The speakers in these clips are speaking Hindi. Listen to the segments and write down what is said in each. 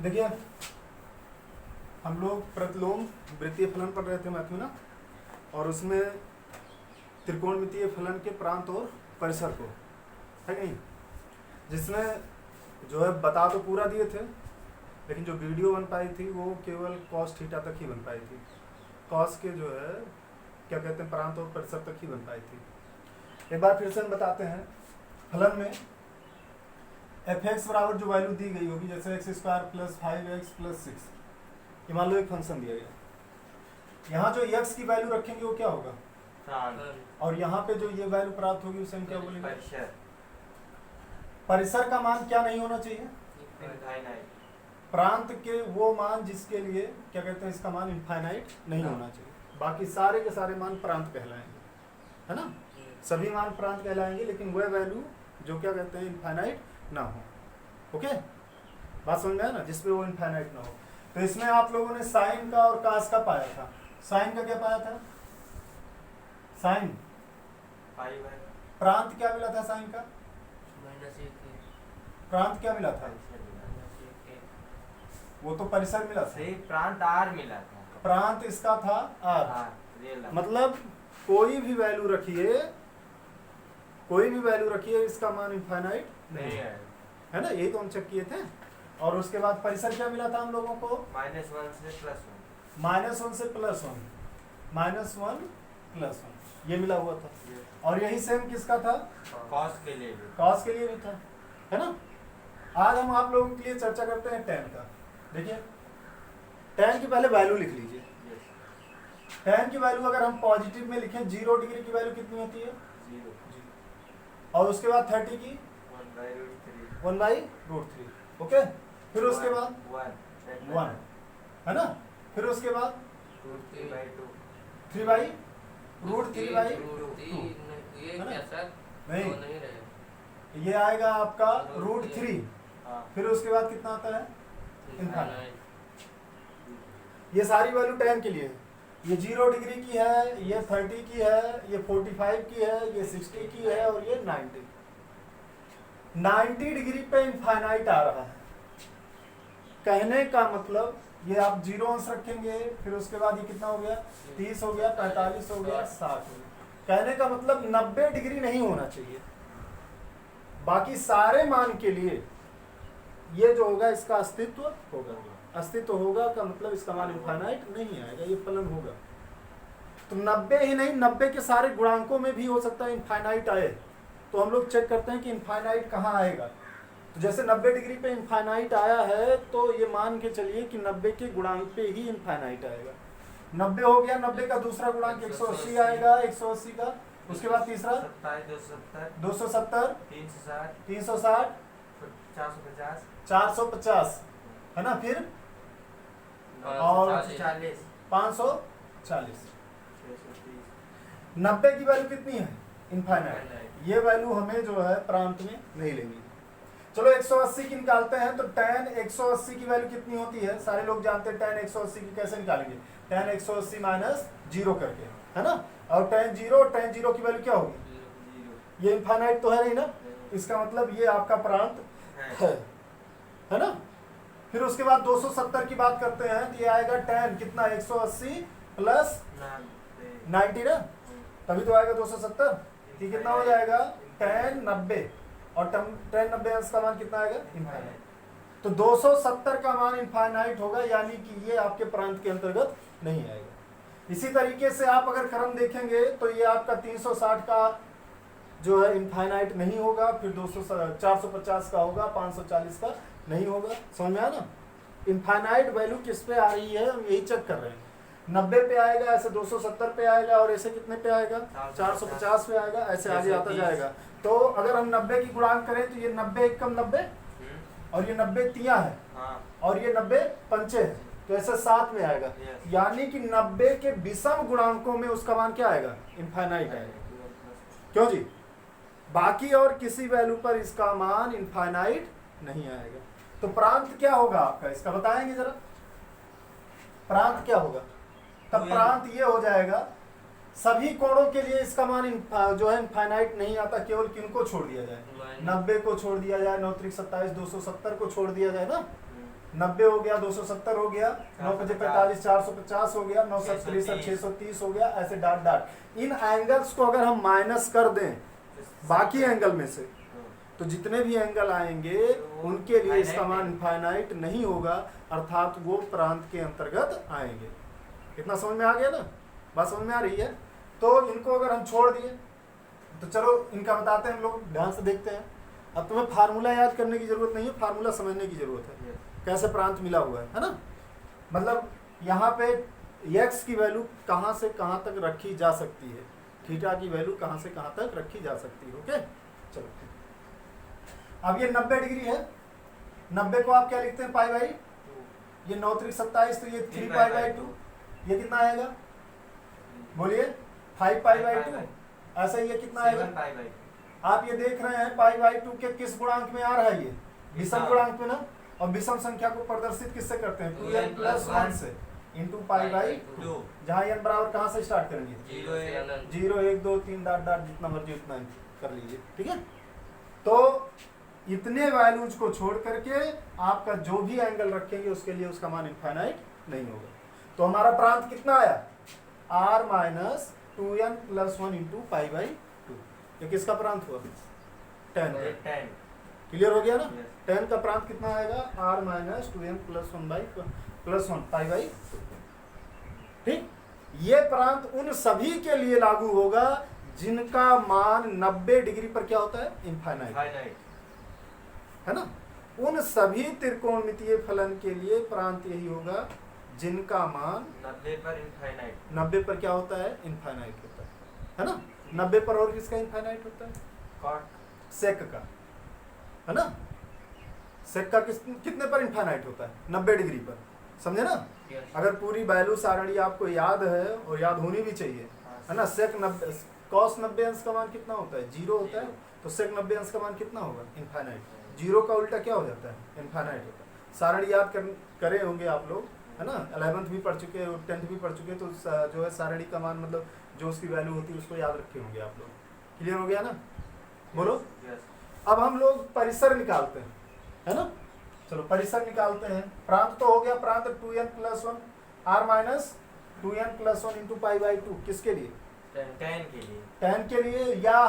देखिए हम लोग प्रतिलोम वृत्तीय फलन पढ़ रहे थे मैथ में ना, और उसमें त्रिकोणमितीय फलन के प्रांत और परिसर को, है कि नहीं, जिसमें जो है बता तो पूरा दिए थे, लेकिन जो वीडियो बन पाई थी वो केवल कॉस थीटा तक ही बन पाई थी। कॉस के जो है क्या कहते हैं प्रांत और परिसर तक ही बन पाई थी। एक बार फिर से हम बताते हैं, फलन में एफ एक्स बराबर जो वैल्यू दी गई होगी, जैसे x square plus 5x plus 6, ये मान लो एक फंक्शन दिया गया। यहाँ जो x की वैल्यू रखेंगे वो क्या होगा, और यहाँ पे जो ये वैल्यू प्राप्त होगी उसे हम क्या बोलेंगे, परिसर का मान क्या नहीं होना चाहिए, प्रांत के वो मान जिसके लिए क्या कहते हैं इसका मान इनफाइनाइट नहीं होना चाहिए। बाकी सारे के सारे मान प्रांत कहलाएंगे, है ना, सभी मान प्रांत कहलाएंगे, लेकिन वह वैल्यू जो क्या कहते हैं इनफाइनाइट ना हो। ओके, बात समझ में आया ना, जिसपे वो इनफाइनाइट ना हो। तो इसमें आप लोगों ने साइन का और कास का पाया था। साइन का क्या पाया था, साइन प्रांत क्या मिला था, साइन का प्रांत क्या मिला था, वो तो परिसर मिला था, प्रांत आर मिला था, प्रांत इसका था आर। मतलब कोई भी वैल्यू रखिए, कोई भी वैल्यू रखिए, इसका मान इनफाइनाइट नहीं है ना, यही तो हम चेक किए थे। और उसके बाद परिसर क्या मिला था हम लोगों को, -1 से +1, -1 से +1, -1 +1 ये मिला हुआ था। और यही सेम किसका था, कॉस के लिए भी, कॉस के लिए भी था, है ना। आज हम आप लोगों के लिए चर्चा करते हैं tan का। देखिए tan की पहले वैल्यू लिख लीजिए। tan की वैल्यू अगर हम पॉजिटिव में लिखें, 0 डिग्री की वैल्यू कितनी होती है, 0, और उसके बाद 30 की 1/√3। ओके, फिर उसके बाद 1, है ना, फिर उसके बाद 3/√3/2, नहीं, ये आएगा आपका √3। फिर उसके बाद कितना आता है, इनफाइनाइट। ये सारी वैल्यू tan के लिए है। ये 0 डिग्री की है, ये 30 की है, ये 45 की है, ये 60 की है, और ये 90 डिग्री पे इनफाइनाइट आ रहा है। कहने का मतलब ये आप 0 अंश रखेंगे, फिर उसके बाद ये कितना हो गया, 30 हो गया, 45 हो गया, 60 हो गया। कहने का मतलब 90 डिग्री नहीं होना चाहिए। बाकी सारे मान के लिए ये जो होगा इसका अस्तित्व होगा। अस्तित्व होगा का मतलब इसका मान इनफाइनाइट नहीं आएगा, ये फलन होगा। तो 90 ही नहीं, 90 के सारे गुणांकों में भी हो सकता है इनफाइनाइट आए। तो हम लोग चेक करते हैं कि इनफाइनाइट कहाँ आएगा। तो जैसे 90 डिग्री पे इनफाइनाइट आया है, तो ये मान के चलिए कि 90 के गुणांक पे ही इनफाइनाइट आएगा। 90 हो गया, 90 का दूसरा गुणांक 180 आएगा, 180 का, उसके बाद तीसरा 270, 360, 450, है ना, फिर और 540। 90 की वैल्यू कितनी है, इनफाइनाइट। ये वैल्यू हमें जो है प्रांत में नहीं लेनी। चलो 180 की निकालते हैं। तो tan 180 की वैल्यू कितनी होती है, सारे लोग जानते हैं tan 180 की कैसे निकालेंगे, tan 180 - 0 करके, है ना। और tan 0 की वैल्यू क्या होगी, ये इनफाइनाइट तो है नहीं ना, इसका मतलब ये आपका प्रांत है ना। फिर उसके बाद 270 की बात करते हैं, तो ये आएगा tan कितना, 180 + 90 ना, तभी तो आएगा 270। ये कितना हो जाएगा, tan 90, और tan 90 अंश का मान कितना आएगा, इनफाइनाइट। तो 270 का मान इनफाइनाइट होगा, यानी कि ये आपके प्रांत के अंतर्गत नहीं आएगा। इसी तरीके से आप अगर क्रम देखेंगे तो ये आपका 360 का जो है इनफाइनाइट नहीं होगा, फिर 450 का होगा, 540 का नहीं होगा। समझ में आया ना, इनफाइनाइट वैल्यू किस पे आ रही है हम यही चेक कर रहे हैं। 90 पे आएगा, ऐसे 270 पे आएगा, और ऐसे कितने पे आएगा, 450 पे आएगा, ऐसे आगे आता जाएगा। तो अगर हम 90 की गुणांक करें तो ये 90 एकम 90, और ये 90 तिया है, और ये 90 पंचे है, तो ऐसे 7 में आएगा। यानी कि 90 के विषम गुणांकों में उसका मान क्या आएगा, इनफाइनाइट आएगा। क्यों जी, बाकी और किसी वैल्यू पर इसका मान इनफाइनाइट नहीं आएगा। तो प्रांत क्या होगा आपका, इसका बताएंगे जरा, प्रांत क्या होगा। तब प्रांत ये हो जाएगा, सभी कोणों के लिए इसका मान जो है इनफाइनाइट नहीं आता, केवल किनको छोड़ दिया जाए, 90 को छोड़ दिया जाए, 9 × 27 270 को छोड़ दिया जाए ना, 90 हो गया, 270 हो गया, 9 5 45, 450 हो गया, 9 7 63, 630 हो गया, ऐसे डॉट डॉट। इन एंगल्स को अगर हम माइनस कर दें बाकी एंगल में से, तो जितने भी एंगल आएंगे उनके लिए इसका मान इनफाइनाइट नहीं होगा, अर्थात वो प्रांत के अंतर्गत आएंगे। इतना समझ में आ गया ना? बात समझ में आ रही है? तो इनको अगर हम छोड़ दिए तो चलो इनका बताते हैं हम लोग, ध्यान से देखते हैं। अब तुम्हें फार्मूला याद करने की जरूरत नहीं है, फार्मूला समझने की जरूरत है कैसे प्रांत मिला हुआ है ना। मतलब यहाँ पे x की वैल्यू कहाँ से कहाँ तक रखी जा सकती है, थीटा की वैल्यू कहाँ से कहाँ तक रखी जा सकती है। ओके चलो, अब ये 90 डिग्री है, 90 को आप क्या लिखते हैं, पाई बाई, ये 9 3 27, तो ये 3 पाई बाई 2, ये कितना आएगा बोलिए, 5 पाई बाई 2। ऐसा ही ये कितना आएगा, आप ये देख रहे हैं पाई बाई 2 के किस गुणांक में आ रहा है, ये विषम गुणांक में ना। और विषम संख्या को प्रदर्शित किससे करते हैं, 2n प्लस 1 से इंटू पाई बाई 2, जहाँ n बराबर कहाँ से स्टार्ट करेंगे, 0 1 2 3 डॉट डॉट, जितना मर्जी उतना कर लीजिए, ठीक है। तो इतने वैल्यूज को छोड़ करके आपका जो भी एंगल रखेंगे उसके लिए उसका मान इनफाइनाइट नहीं होगा। तो हमारा प्रांत कितना आया, r minus 2n plus 1 into pi by 2। ये किसका प्रांत हुआ, 10। क्लियर हो गया ना? 10 का प्रांत कितना आएगा, r minus 2n plus 1 pi by 2। ठीक, ये प्रांत उन सभी के लिए लागू होगा जिनका मान 90 डिग्री पर क्या होता है, इनफाइनाइट, है ना। उन सभी त्रिकोणमितीय फलन के लिए प्रांत यही होगा जिनका मान 90 पर क्या होता है, इनफाइनाइट होता है ना। 90 पर और किसका इनफाइनाइट होता है, सेक का, है ना। सेक का कितने पर इनफाइनाइट होता है, 90 डिग्री पर, समझे ना। अगर पूरी वैल्यू सारणी आपको याद है और याद होनी भी चाहिए, है ना। सेक 90, कॉस 90 अंश का मान कितना होता है, 0 होता है, तो सेक 90 अंश का मान कितना होगा, इनफाइनाइट। 0 का उल्टा क्या हो जाता है, इनफाइनाइट होता है। सारणी याद करे होंगे आप लोग, है ना, 11th भी पढ़ चुके हैं, 10th भी पढ़ चुके हैं, तो जो है सारणी का मान मतलब जो उसकी वैल्यू होती है उसको याद रखे होंगे आप लोग। क्लियर हो गया ना, बोलो। अब हम लोग परिसर निकालते हैं, है ना। चलो परिसर निकालते हैं। प्रांत तो हो गया, प्रांत 2n plus 1 r minus 2n plus 1 into pi by 2, किसके लिए, tan के लिए, या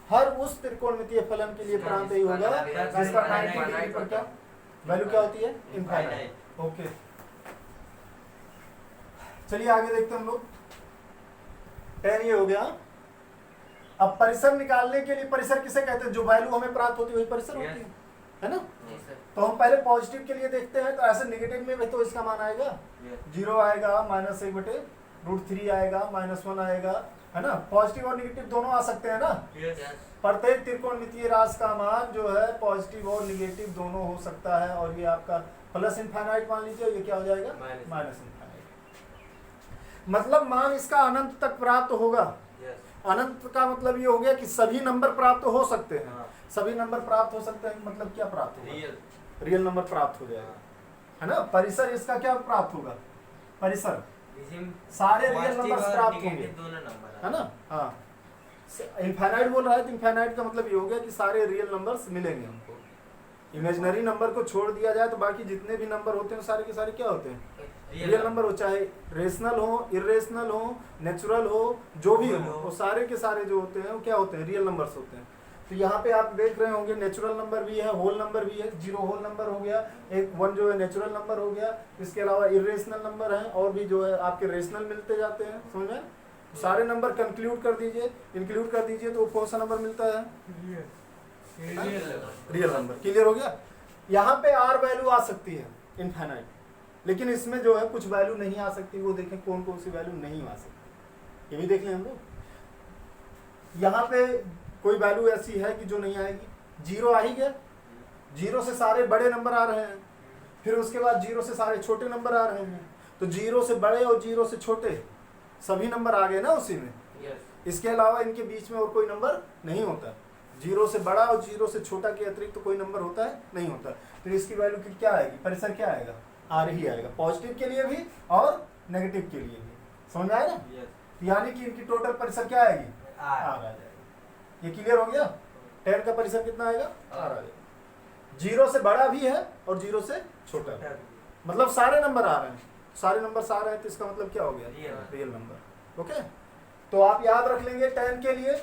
हर उस त्रिकोणमितीय फलन के लिए प्रांत यही होगा जिसका 90 डिग्री पर क्या वैल्यू क्या होती है, इनफाइनाइट। ओके चलिए आगे देखते हैं हम लोग। tan ये हो गया। अब परिसर निकालने के लिए, परिसर किसे कहते हैं, जो वैल्यू हमें प्राप्त होती है वही परिसर होती है ना। तो हम पहले पॉजिटिव के लिए देखते हैं, तो ऐसे नेगेटिव में भी तो इसका मान आएगा 0 आएगा, -1/√3 आएगा, -1 आएगा, है ना। पॉजिटिव और नेगेटिव दोनों आ सकते हैं ना। प्रत्येक त्रिकोणमितीय राशि का मान जो है पॉजिटिव और नेगेटिव दोनों हो सकता है, और ये आपका प्लस इनफाइनाइट मान लीजिए, ये क्या हो जाएगा, माइनस इनफाइनाइट। मतलब मान इसका अनंत तक प्राप्त होगा। अनंत का मतलब ये हो गया कि सभी नंबर प्राप्त हो सकते हैं। सभी नंबर प्राप्त हो सकते हैं मतलब क्या प्राप्त होगा, रियल नंबर प्राप्त हो जाएगा, है ना। परिसर इसका क्या प्राप्त होगा, परिसर सारे रियल नंबर प्राप्त होंगे, है ना। हाँ, इनफाइनाइट बोल रहा है तो इनफाइनाइट का मतलब ये हो गया कि सारे रियल नंबर्स मिलेंगे हमको। इमेजिनरी नंबर को छोड़ दिया जाए तो बाकी जितने भी नंबर होते हैं सारे के सारे क्या होते हैं, रियल नंबर हो, चाहे रेशनल हो, इरेशनल हो, नेचुरल हो, जो भी हो, वो सारे के सारे जो होते हैं वो क्या होते हैं, रियल नंबर्स होते हैं। तो यहाँ पे आप देख रहे होंगे नेचुरल नंबर भी है, होल नंबर भी है, 0 होल नंबर हो गया, एक 1 जो है नेचुरल नंबर हो गया, इसके अलावा इरेशनल नंबर है, और भी जो है आपके रेशनल मिलते जाते हैं, समझ में। सारे नंबर कंक्लूड कर दीजिए, इंक्लूड कर दीजिए, तो कौन सा नंबर मिलता है, रियल नंबर। क्लियर हो गया। यहाँ पे आर वैल्यू आ सकती है इनफाइनाइट, लेकिन इसमें जो है कुछ वैल्यू नहीं आ सकती, वो देखें कौन कौन सी वैल्यू नहीं आ सकती, ये भी देख लें हम लोग। यहाँ पे कोई वैल्यू ऐसी है कि जो नहीं आएगी, 0 आ ही गया, 0 से सारे बड़े नंबर आ रहे हैं, फिर उसके बाद 0 से सारे छोटे नंबर आ रहे हैं, तो 0 से बड़े और 0 से छोटे सभी नंबर आ गए ना उसी में। इसके अलावा इनके बीच में और कोई नंबर नहीं होता, 0 से बड़ा और 0 से छोटा के अतिरिक्त तो कोई नंबर होता है नहीं होता। तो इसकी वैल्यू की क्या आएगी, परिसर क्या आएगा, आर ही आएगा, पॉजिटिव के लिए भी और नेगेटिव के लिए भी। समझ आया ना। यानी कि इनकी टोटल परिसर क्या आएगी, आर आ जाएगी। ये क्लियर हो गया। 10 का परिसर कितना आएगा, आर आ जाएगा। जीरो से बड़ा भी है और जीरो से छोटा भी, मतलब सारे नंबर आ रहे हैं, सारे नंबर आ रहे हैं, तो इसका मतलब क्या हो गया, रियल नंबर। ओके, तो आप याद रख लेंगे 10 के लिए,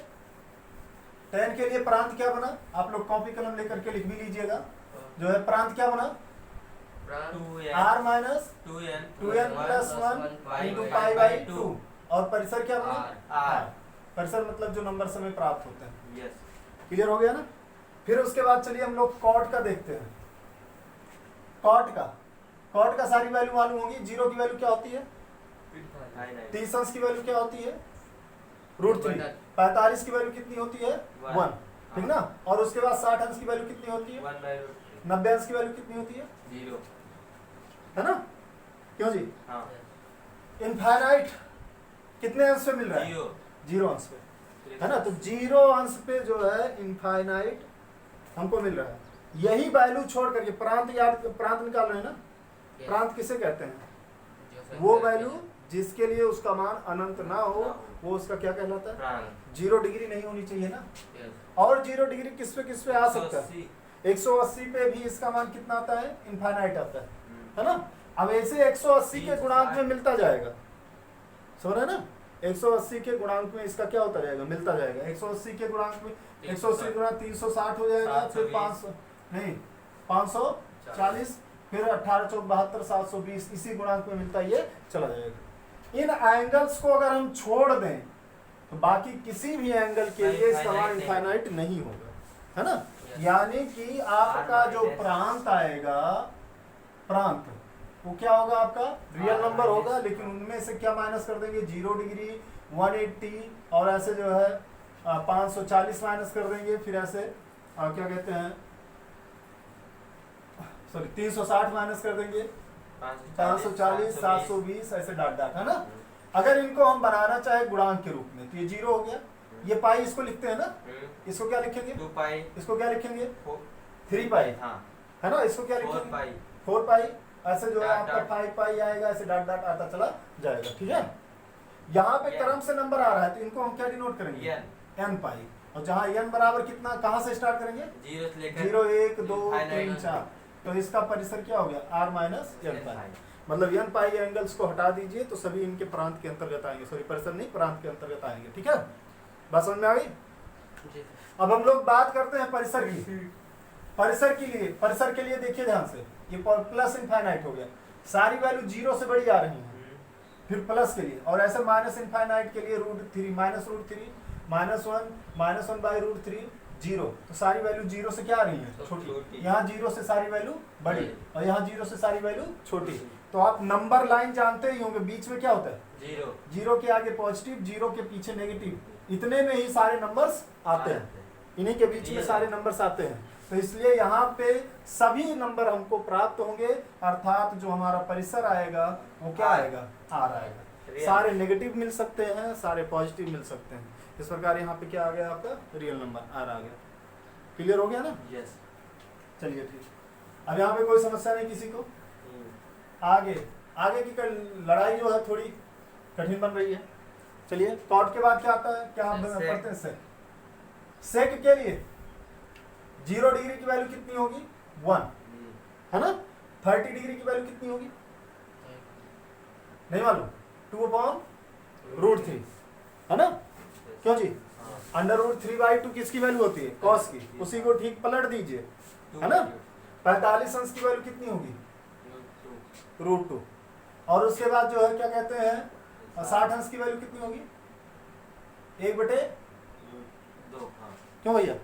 10 के लिए प्रांत क्या बना, आप लोग कॉपी कलम लेकर के लिख भी लीजिएगा, जो है प्रांत क्या बना, r minus 2n plus 1 into pi by 2, और परिसर क्या बना, r, परिसर मतलब जो नंबर समय प्राप्त होते हैं। क्लियर हो गया ना। फिर उसके बाद चलिए हम लोग कॉट का देखते हैं। कॉट का सारी वैल्यू मालूम होगी। जीरो की वैल्यू क्या होती है, 30 अंश की वैल्यू क्या होती है, √3, 45 की वैल्यू कितनी होती है, 1, ठीक ना। और उसके बाद 60 अंश की वैल्यू कितनी होती है, 90 अंश की वैल्यू कितनी होती है, 0, है ना, क्यों जी। हाँ, इनफाइनाइट कितने अंश पे मिल रहा है, 0 अंश पे, है ना। तो 0 अंश पे जो है इनफाइनाइट हमको मिल रहा है। यही वैल्यू छोड़ करके प्रांत निकाल रहे हैं ना। प्रांत किसे कहते हैं, वो वैल्यू जिसके लिए उसका मान अनंत ना हो, वो उसका क्या कहलाता है, 0 डिग्री नहीं होनी चाहिए ना। और 0 डिग्री किस पे आ सकता है, 180 पे भी इसका मान कितना आता है, इनफाइनाइट आता है ना। अब ऐसे 180 के गुणांक में मिलता जाएगा, समझ रहे ना, 180 के गुणांक में इसका क्या होता जाएगा, मिलता जाएगा। 180 के गुणांक में 180 गुणा 360 हो जाएगा, फिर 500 नहीं 540, फिर 18 चौक 72 720, इसी गुणांक में मिलता ये चला जाएगा। इन एंगल्स को अगर हम छोड़ दें तो बाकी किसी भी एंगल के लिए इसका मान इनफाइनाइट नहीं होगा, है ना। यानी कि आपका जो प्रांत आएगा, प्रांत वो क्या होगा, आपका रियल नंबर होगा, लेकिन उनमें से क्या माइनस कर देंगे, 0 डिग्री, 180 और ऐसे जो है 540 माइनस कर देंगे, फिर ऐसे क्या कहते हैं, सॉरी 360 माइनस कर देंगे, 540 720 ऐसे डाट डाट, है ना। अगर इनको हम बनाना चाहे गुणांक के रूप में तो ये 0 हो गया। ये पाई इसको लिखते हैं ना, इसको क्या लिखेंगे, 2 पाई, इसको क्या लिखेंगे, 3 पाई, हाँ, है ना। इसको क्या 4 लिखेंगे, पाई, 4 पाई, ऐसे जो है डाट, आपका डाट। 5 पाई आएगा, ऐसे डाट डाट आता चला जाएगा, ठीक है। यहाँ पे क्रम से नंबर आ रहा है तो इनको हम क्या डिनोट करेंगे, n पाई। और जहाँ n बराबर कितना, कहाँ से स्टार्ट करेंगे, 0 से लेकर 0 1 2 3 infinite 4, तो इसका परिसर क्या हो गया, r माइनस n पाई। मतलब n पाई एंगल्स को हटा दीजिए तो सभी इनके प्रांत के अंतर्गत आएंगे, सॉरी परिसर नहीं, प्रांत के अंतर्गत आएंगे, ठीक है। बात समझ में आ गई। अब हम लोग बात करते हैं परिसर की। परिसर के लिए देखिए ध्यान से, ये प्लस इनफाइनाइट हो गया, सारी वैल्यू 0 से बड़ी आ रही है। फिर प्लस के लिए, और ऐसे माइनस इनफाइनाइट के लिए √3 माइनस -1 -1 बाई √3 0, तो सारी वैल्यू 0 से क्या आ रही है, छोटी। यहाँ 0 से सारी वैल्यू बड़ी और यहाँ 0 से सारी वैल्यू छोटी। तो आप नंबर लाइन जानते ही होंगे, बीच में क्या होता है, 0 के आगे पॉजिटिव, 0 के पीछे नेगेटिव, इतने में ही सारे नंबर्स आते हैं, इन्हीं के बीच में सारे नंबर्स आते हैं। तो इसलिए यहाँ पे सभी नंबर हमको प्राप्त होंगे, अर्थात जो हमारा परिसर आएगा वो क्या आएगा, R आएगा। सारे नेगेटिव मिल सकते हैं, सारे पॉजिटिव मिल सकते हैं। इस प्रकार यहाँ पे क्या आ गया, आपका रियल नंबर R आ गया। क्लियर हो गया ना, यस। चलिए ठीक। अब यहाँ पे कोई समस्या नहीं किसी को। आगे की लड़ाई जो है थोड़ी कठिन बन रही है। चलिए कॉट के बाद क्या आता है, क्या हम पढ़ते हैं, सेक के लिए 0 डिग्री की वैल्यू कितनी होगी, 1, है ना। 30 डिग्री की वैल्यू कितनी होगी, नहीं मालूम, 2/√3, है ना। क्यों जी, √3/2 किसकी वैल्यू होती है, कॉस की, उसी को ठीक पलट दीजिए, है ना। 45 अंश की वैल्यू कितनी होगी, √2, और उसके बाद जो है क्या कहते हैं, 60 अंश की वैल्यू कितनी होगी, 1/2, क्यों भैया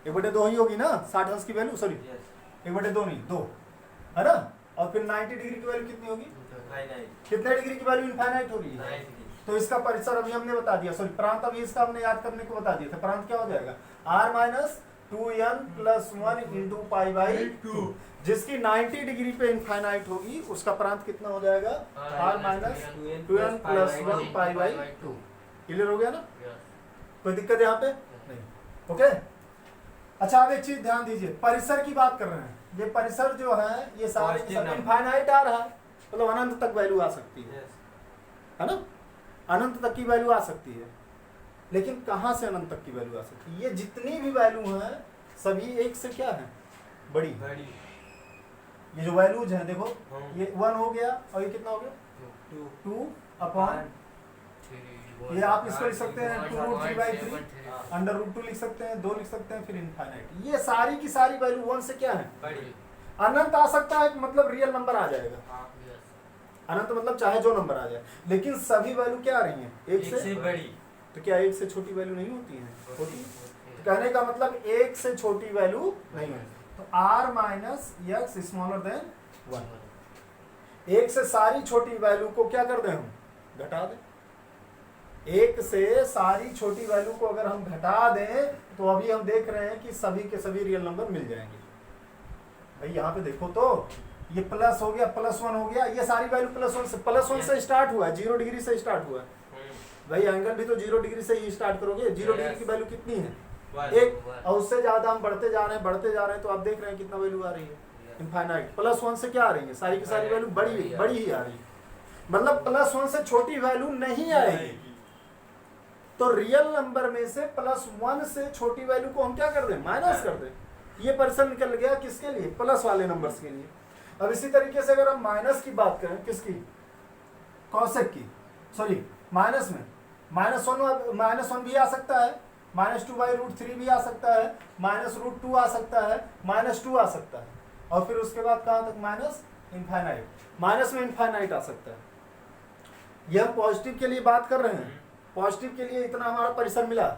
1/2 ही होगी ना 60 अंश की वैल्यू, सॉरी 1/2 नहीं 2, है ना। और फिर 90 डिग्री की वैल्यू कितनी होगी, कितने डिग्री की वैल्यू इनफाइनाइट हो रही है। तो इसका परिसर अभी हमने बता दिया, सॉरी प्रांत अभी इसका हमने याद करने को बता दिया था। प्रांत क्या हो जाएगा, r minus 2n plus 1 into pi by 2, जिसकी 90 डिग्री पे इनफाइनाइट होगी उसका प्रांत कितना हो जाएगा, r minus 2n plus 1 pi by 2। Clear हो गया ना, कोई दिक्कत यहाँ पे नहीं, ओके। अच्छा अब एक चीज ध्यान दीजिए, परिसर की बात कर रहे हैं, ये परिसर जो है ये सारे इनफाइनाइट आ रहा है, मतलब अनंत तक वैल्यू आ सकती है ना, अनंत तक की वैल्यू आ सकती है। लेकिन कहाँ से अनंत तक की वैल्यू आ सकती है, ये जितनी भी वैल्यू हैं सभी एक से क्या है, बड़ी। बड़ी। ये जो वैल्यूज हैं देखो, हम्म। ये 1 हो गया और ये कितना हो गया 2 अपॉन, ये आप इसको लिख सकते हैं 2√3/3, √2 लिख सकते हैं, 2 लिख सकते हैं, फिर इनफाइनाइट। ये सारी की सारी वैल्यू 1 से क्या है, बड़ी। अनंत आ सकता है, मतलब रियल नंबर आ जाएगा। हाँ। अनंत मतलब चाहे जो नंबर आ जाए, लेकिन सभी वैल्यू क्या आ रही हैं, एक एक से से बड़ी। तो क्या एक से छोटी वैल्यू नहीं होती है, होती है। तो कहने का मतलब एक से छोटी वैल्यू नहीं है, तो r minus x smaller than 1। एक से सारी छोटी वैल्यू को क्या कर दें हम, घटा दें। एक से सारी छोटी वैल्यू को अगर हम घटा दें तो अभी हम देख रहे हैं कि सभी के सभी रियल नंबर मिल जाएंगे। भाई यहाँ पे देखो तो ये प्लस हो गया, +1 हो गया, ये सारी वैल्यू +1 से स्टार्ट हुआ है, 0 डिग्री से स्टार्ट हुआ है। भाई एंगल भी तो 0 डिग्री से ही स्टार्ट करोगे। 0 डिग्री की वैल्यू कितनी है, 1, और उससे ज्यादा हम बढ़ते जा रहे हैं तो आप देख रहे हैं कितना वैल्यू आ रही है, इनफाइनाइट। +1 से क्या आ रही है, सारी की सारी वैल्यू बड़ी ही आ रही है, मतलब +1 से छोटी वैल्यू नहीं आएगी। तो रियल नंबर में से +1 से छोटी वैल्यू को हम क्या कर दें, माइनस कर दें। ये परसेंट निकल गया किसके लिए, प्लस वाले नंबर्स के लिए। अब इसी तरीके से अगर हम माइनस की बात करें, किसकी, कॉसेक की, सॉरी माइनस में, -1 भी आ सकता है, -2/√3 भी आ सकता है, -√2 आ सकता है, -2 आ सकता है, और फिर उसके बाद कहाँ तक, माइनस इनफाइनाइट। माइनस में इनफाइनाइट आ सकता है। ये हम पॉजिटिव के लिए बात कर रहे हैं, पॉजिटिव के लिए इतना हमारा परिसर मिला।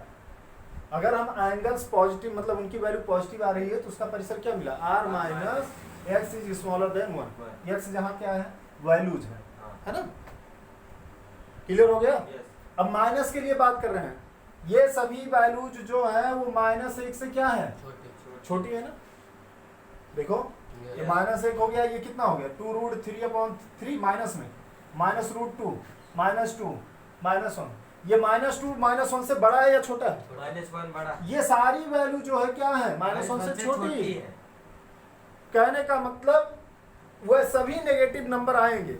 अगर हम एंगल्स पॉजिटिव मतलब उनकी वैल्यू पॉजिटिव आ रही है तो उसका परिसर क्या मिला, r minus x is smaller than 1। X जहाँ क्या है, वैल्यूज है ना, क्लियर हो गया। अब माइनस के लिए बात कर रहे हैं, ये सभी वैल्यूज जो है वो -1 से क्या है, छोटी है ना। देखो ये -1 हो गया, ये कितना हो गया 2√3/3 माइनस में, -√2 -2 -1। ये -2 -1 से बड़ा है या छोटा है, -1 बड़ा। ये सारी वैल्यू जो है क्या है, -1 से छोटी है। कहने का मतलब वह सभी नेगेटिव नंबर आएंगे,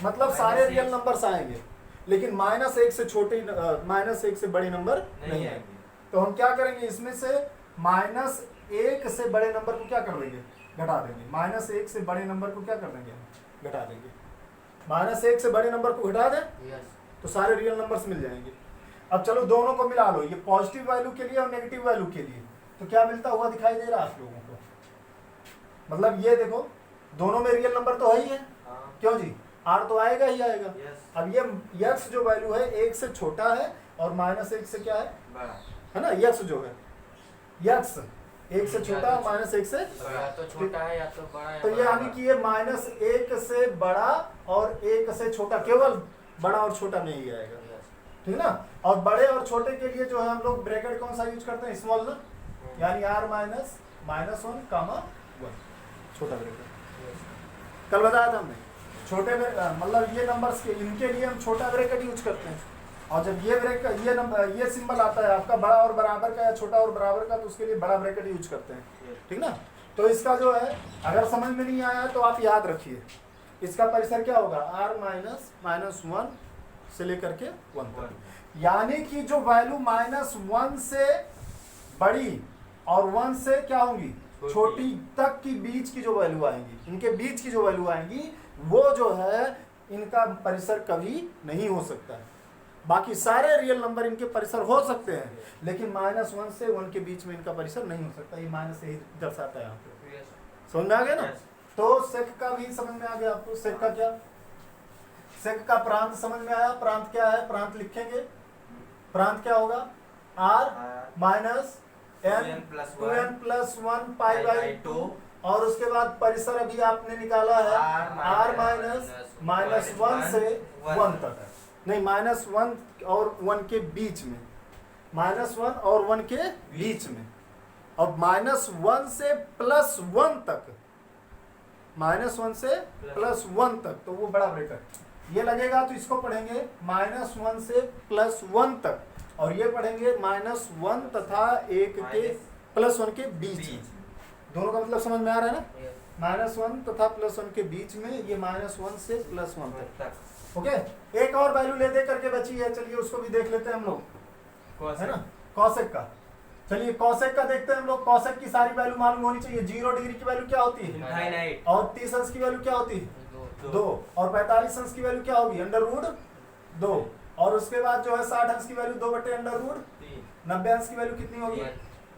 मतलब सारे रियल नंबर्स आएंगे, लेकिन -1 से छोटे -1 से बड़े नंबर नहीं आएंगे। तो हम क्या करेंगे, इसमें से -1 से बड़े नंबर को क्या कर देंगे, घटा देंगे। -1 से बड़े नंबर को क्या कर देंगे, घटा देंगे। -1 से बड़े नंबर को घटा दें तो सारे रियल नंबर्स मिल जाएंगे। अब चलो दोनों को मिला लो, ये पॉजिटिव वैल्यू के लिए और नेगेटिव वैल्यू के लिए, तो क्या मिलता हुआ दिखाई दे रहा है आप लोगों को। मतलब ये देखो दोनों में रियल नंबर तो है ही है, क्यों जी, r तो आएगा ही आएगा। अब ये x जो वैल्यू है 1 से छोटा है और -1 से क्या है, है ना, x जो है x 1 से छोटा और -1 से या तो छोटा है या तो बड़ा है। तो ये यानी कि ये -1 से बड़ा और 1 से छोटा, केवल बड़ा और छोटा में ही आएगा, ठीक है ना। और बड़े और छोटे के लिए जो है हम लोग ब्रैकेट कौन सा यूज करते हैं, स्मॉल ना, यानी r -1, छोटा ब्रैकेट। कल बताया था हमने, छोटे मतलब ये नंबर्स के इनके लिए हम छोटा ब्रैकेट यूज करते हैं, और जब ये ब्रैकेट ये नंबर ये सिंबल आता है आपका बड़ा और बराबर का या छोटा और बराबर का, तो उसके लिए बड़ा ब्रैकेट यूज करते हैं, ठीक ना। तो इसका जो है अगर समझ में नहीं आया तो आप याद रखिए, इसका परिसर क्या होगा, r -1 से लेकर के 1 तक। यानी कि जो वैल्यू -1 से बड़ी और 1 से क्या होंगी, छोटी तक की बीच की जो वैल्यू आएंगी, इनके बीच की जो वैल्यू आएंगी वो जो है इनका परिसर कभी नहीं हो सकता है। बाकी सारे रियल नंबर इनके परिसर हो सकते हैं, लेकिन -1 से 1 के बीच में इनका परिसर नहीं हो सकता। ये माइनस ही दर्शाता है यहाँ पे, समझ में आ गया ना। तो सेक का भी समझ में आ गया आपको, सेक का क्या, सेक का प्रांत समझ में आया। प्रांत क्या है, प्रांत लिखेंगे, प्रांत क्या होगा, r -n 2n+1 π/2, और उसके बाद परिसर अभी आपने निकाला है r -1 से 1 तक, नहीं -1 और 1 के बीच में, -1 और 1 के बीच में, और -1 से +1 तक, -1 से +1 तक, तो वो बड़ा ब्रैकेट ये लगेगा। तो इसको पढ़ेंगे -1 से +1 तक, और ये पढ़ेंगे -1 तथा 1 के +1 के बीच में। दोनों का मतलब समझ में आ रहा है ना, -1 तथा +1 के बीच में, ये -1 से +1 तक। ओके, एक और वैल्यू ले दे करके बची है, चलिए उसको भी देख लेते हैं हम लोग, है ना, कॉसेक का। चलिए कौसेक का देखते हैं हम लोग। कौसेक की सारी वैल्यू मालूम होनी चाहिए। 0 डिग्री की वैल्यू क्या होती है? इनफाइनाइट। और 30 अंश की वैल्यू क्या होती है? 2। और 45 अंश की वैल्यू क्या होगी? √2। और उसके बाद जो है 60 अंश की वैल्यू 2/√3। 90 अंश की वैल्यू कितनी होगी?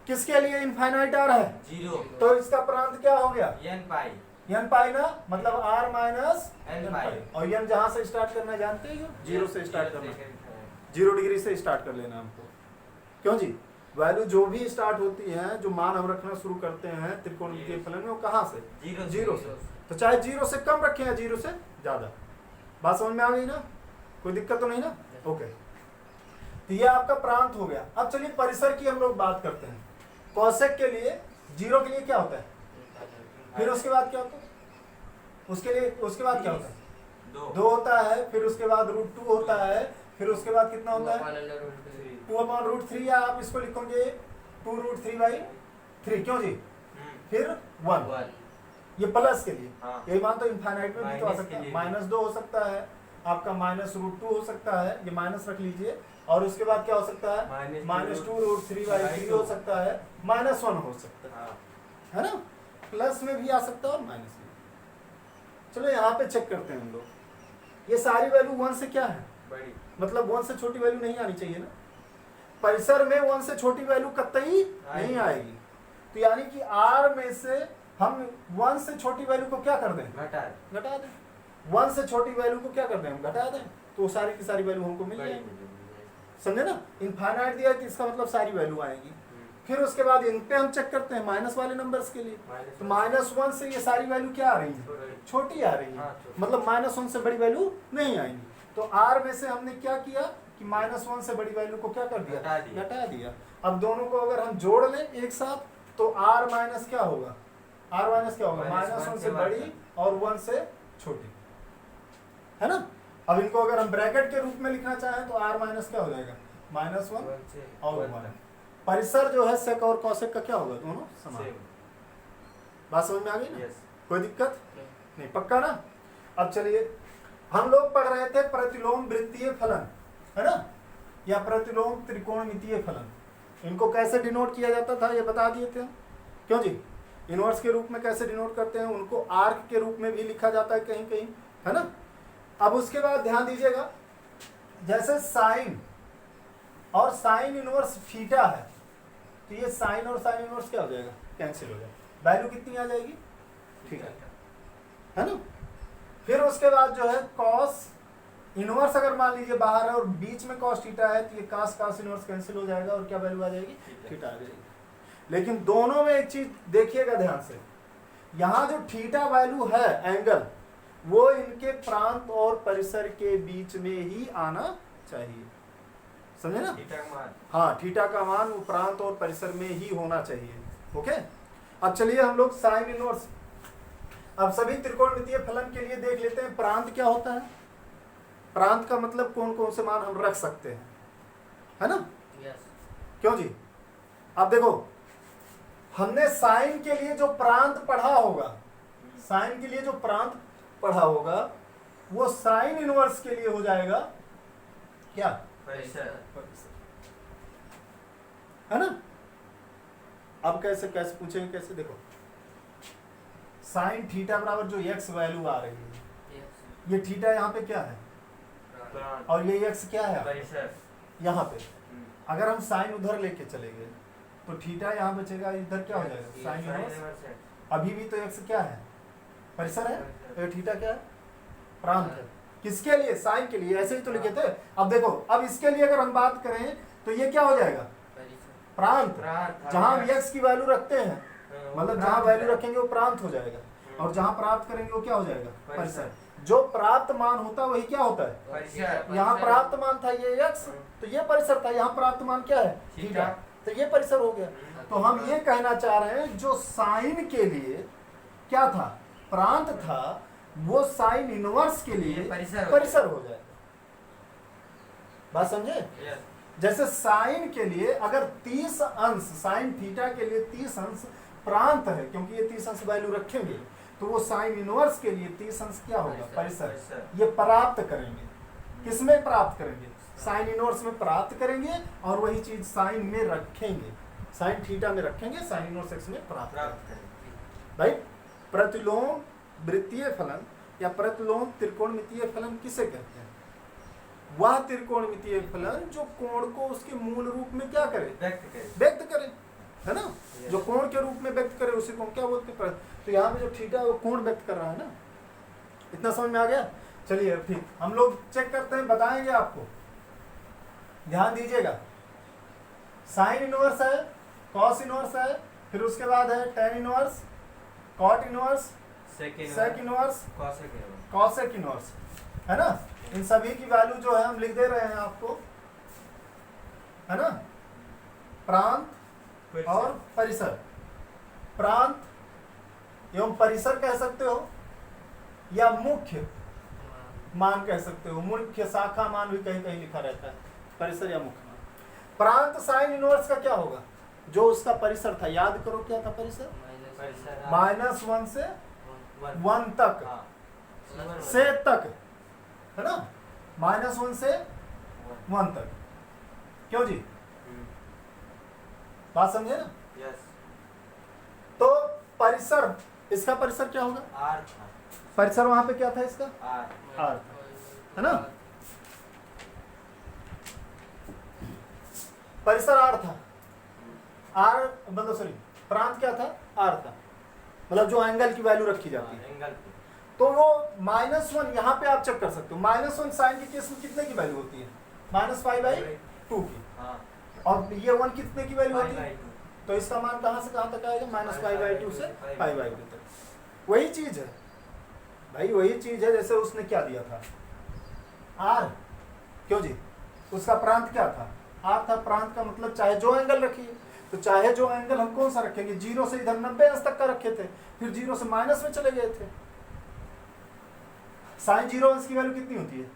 किसके लिए इनफाइनाइट आ रहा है? 0। तो इसका प्रांत क्या हो गया? n पाई। n पाई ना, मतलब r माइनस n n पाई। पाई। और n जहां से स्टार्ट करना है जानते हैं? 0 से स्टार्ट करना है। 0 डिग्री से स्टार्ट कर लेना हमको। क्यों जी? वैल्यू जो भी स्टार्ट होती है, जो मान हम रखना शुरू करते हैं त्रिकोणमितीय फलन में, वो कहाँ से? 0 से। तो चाहे 0 से कम रखें या 0 से ज्यादा। बात समझ में आ गई ना? कोई दिक्कत तो नहीं ना? ओके, तो ये आपका प्रांत हो गया। अब चलिए परिसर की हम लोग बात करते हैं। कौसेक के लिए 0 के लिए क्या होता है? फिर उसके बाद क्या होता है? उसके बाद क्या होता है? 2 होता है। फिर उसके बाद √2 होता है। फिर उसके बाद कितना होता है? 2/√3, या आप इसको लिखोगे 2√3/3। क्यों जी? फिर 1। ये प्लस के लिए। हाँ। यही मान तो इनफाइनाइट में भी तो आ माइनस सकता के है। लिए -2 हो सकता है आपका, -√2 हो सकता है, ये माइनस रख लीजिए। और उसके बाद क्या हो सकता है? -2√3/3 हो सकता है, -1 हो सकता है ना? प्लस में भी आ सकता है और माइनस में। चलो यहाँ पे चेक करते हैं हम लोग। ये सारी वैल्यू 1 से क्या है? बड़ी। मतलब 1 से छोटी वैल्यू नहीं आनी चाहिए ना। परिसर में 1 से छोटी वैल्यू कतई नहीं आएगी। तो यानी कि r में से हम 1 से छोटी वैल्यू को क्या कर दें? घटा दें। 1 से छोटी वैल्यू को क्या कर दें? हम घटा दें। तो सारी की सारी वैल्यू हमको मिल जाएगी। समझे ना? इनफाइनाइट दिया है तो इसका मतलब सारी वैल्यू आएगी। फिर उसके बाद इन पे हम चेक करते हैं माइनस वाले नंबर्स के लिए। तो -1 से ये सारी वैल्यू क्या आ रही है? छोटी आ रही है। मतलब -1 से बड़ी वैल्यू नहीं आएंगी। तो r में से हमने क्या किया कि -1 से बड़ी वैल्यू को क्या कर दिया? घटा दिया। अब दोनों को अगर हम जोड़ लें एक साथ तो r माइनस क्या होगा? r माइनस क्या होगा? -1 से बड़ी और 1 से छोटी, है ना? अब इनको अगर हम ब्रैकेट के रूप में लिखना चाहें तो r माइनस क्या हो जाएगा? -1 और 1। परिसर जो है सेक और कौसेक का क्या होगा? दोनों समान। बात समझ में आ गई ना? कोई दिक्कत नहीं? पक्का ना? अब चलिए, हम लोग पढ़ रहे थे प्रतिलोम वृत्तीय फलन, है ना, या प्रतिलोम त्रिकोणमितीय फलन। इनको कैसे डिनोट किया जाता था ये बता दिए थे। क्यों जी? इनवर्स के रूप में कैसे डिनोट करते हैं? उनको आर्क के रूप में भी लिखा जाता है कहीं कहीं, है ना? अब उसके बाद ध्यान दीजिएगा, जैसे साइन और साइन इनवर्स थीटा है, तो ये साइन और साइन इनवर्स क्या हो जाएगा? कैंसिल हो जाएगा। वैल्यू कितनी आ जाएगी? थीटा, है ना? फिर उसके बाद जो है कॉस इनवर्स अगर मान लीजिए बाहर है और बीच में कॉस थीटा है, तो ये कास कास इनवर्स कैंसिल हो जाएगा और क्या वैल्यू आ जाएगी? थीटा आ जाएगी। लेकिन दोनों में एक चीज देखिएगा ध्यान से, यहाँ जो थीटा वैल्यू है एंगल, वो इनके प्रांत और परिसर के बीच में ही आना चाहिए। समझे ना? हाँ, थीटा का मान वो प्रांत और परिसर में ही होना चाहिए। ओके, अब चलिए हम लोग साइन इनवर्स, अब सभी त्रिकोणमितीय फलन के लिए देख लेते हैं प्रांत क्या होता है। प्रांत का मतलब कौन कौन से मान हम रख सकते हैं, है ना? क्यों जी? अब देखो, हमने साइन के लिए जो प्रांत पढ़ा होगा, साइन के लिए जो प्रांत पढ़ा होगा, वो साइन इनवर्स के लिए हो जाएगा क्या? परिसर, है ना? अब कैसे कैसे पूछेंगे? कैसे? देखो, साइन थीटा बराबर जो x वैल्यू आ रही है, ये थीटा यहाँ पे क्या है और ये x क्या है यहाँ पे। अगर हम साइन उधर लेके चले गए तो थीटा यहाँ बचेगा, इधर क्या हो जाएगा? Sine inverse. अभी भी तो x क्या है? परिसर है, तो थीटा क्या है? प्रांत है। किसके लिए? साइन के लिए। ऐसे ही तो लिखे थे। अब देखो, अब इसके लिए अगर हम बात करें तो ये क्या हो जाएगा? प्रांत। जहां हम x की वैल्यू रखते हैं, मतलब जहां वैल्यू रखेंगे वो प्रांत हो जाएगा, और जहां प्राप्त करेंगे वो क्या हो जाएगा? परिसर। जो प्राप्त मान होता है वही क्या होता है? यहाँ प्राप्त मान था ये x, तो ये परिसर था। यहाँ प्राप्त मान क्या है? थीटा, तो ये परिसर हो गया। तो हम ये कहना चाह रहे हैं जो साइन के लिए क्या था? प्रांत था, वो साइन इनवर्स के लिए परिसर हो जाएगा। बात समझे? जैसे साइन के लिए अगर 30 अंश, साइन थीटा के लिए 30 अंश प्रांत है, क्योंकि ये 30 अंश वैल्यू रखेंगे, तो वो साइन इनवर्स के लिए 30 अंश क्या होगा? परिसर। ये प्राप्त करेंगे। किसमें प्राप्त करेंगे? साइन इनवर्स में प्राप्त करेंगे और वही चीज साइन में रखेंगे। साइन थीटा में रखेंगे, साइन इनवर्स एक्स में प्राप्त प्राप्त करेंगे। करें। भाई प्रतिलोम वृत्तीय फलन या प्रतिलोम त्रिकोणमितीय फलन किसे कहते हैं? वह त्रिकोणमितीय फलन जो कोण को उसके मूल रूप में क्या करे, व्यक्त करे, है ना, जो कोण के रूप में व्यक्त करे उसी को क्या बोलते हैं? तो यहाँ पे जो थीटा है वो कोण व्यक्त कर रहा है ना। इतना समझ में आ गया? चलिए ठीक, हम लोग चेक करते हैं, बताएंगे आपको, ध्यान दीजिएगा। साइन इनवर्स है, कॉस इनवर्स है, फिर उसके बाद है tan inverse, cot inverse, sec inverse, cosec inverse, है ना। इन सभी की वैल्यू जो है हम लिख दे रहे हैं आपको, है ना। प्रांत और परिसर, प्रांत एवं परिसर कह सकते हो या मुख्य मान कह सकते हो, मुख्य शाखा मान भी कहीं कहीं लिखा रहता है, परिसर या मुख्य मान। प्रांत साइन इनवर्स का क्या होगा? जो उसका परिसर था, याद करो क्या था परिसर? -1 से 1 तक, से तक, है ना, -1 से 1 तक। क्यों जी, बात समझे ना? तो परिसर, इसका परिसर क्या होगा? परिसर वहां पे क्या था इसका? आर था, है ना। परिसर आर था, आर मतलब सॉरी प्रांत क्या था? आर था, मतलब जो एंगल की वैल्यू रखी जाती है। तो वो -1 यहाँ पे आप चेक कर सकते हो। -1 साइन के केस में कितने की वैल्यू होती है? -π/2 की। और ये 1 कितने की वैल्यू होती है? तो इसका मान कहाँ से कहाँ तक आएगा? -π/2 से π/2 तक। वही चीज है भाई, वही चीज है जैसे उसने क्या दिया था, आर। क्यों जी, उसका प्रांत क्या था? आर था। प्रांत का मतलब चाहे जो एंगल रखिए, तो चाहे जो एंगल हम कौन सा रखेंगे? 0 से इधर 90 अंश तक का रखे थे, फिर 0 से माइनस में चले गए थे। साइन 0 अंश की वैल्यू कितनी होती है?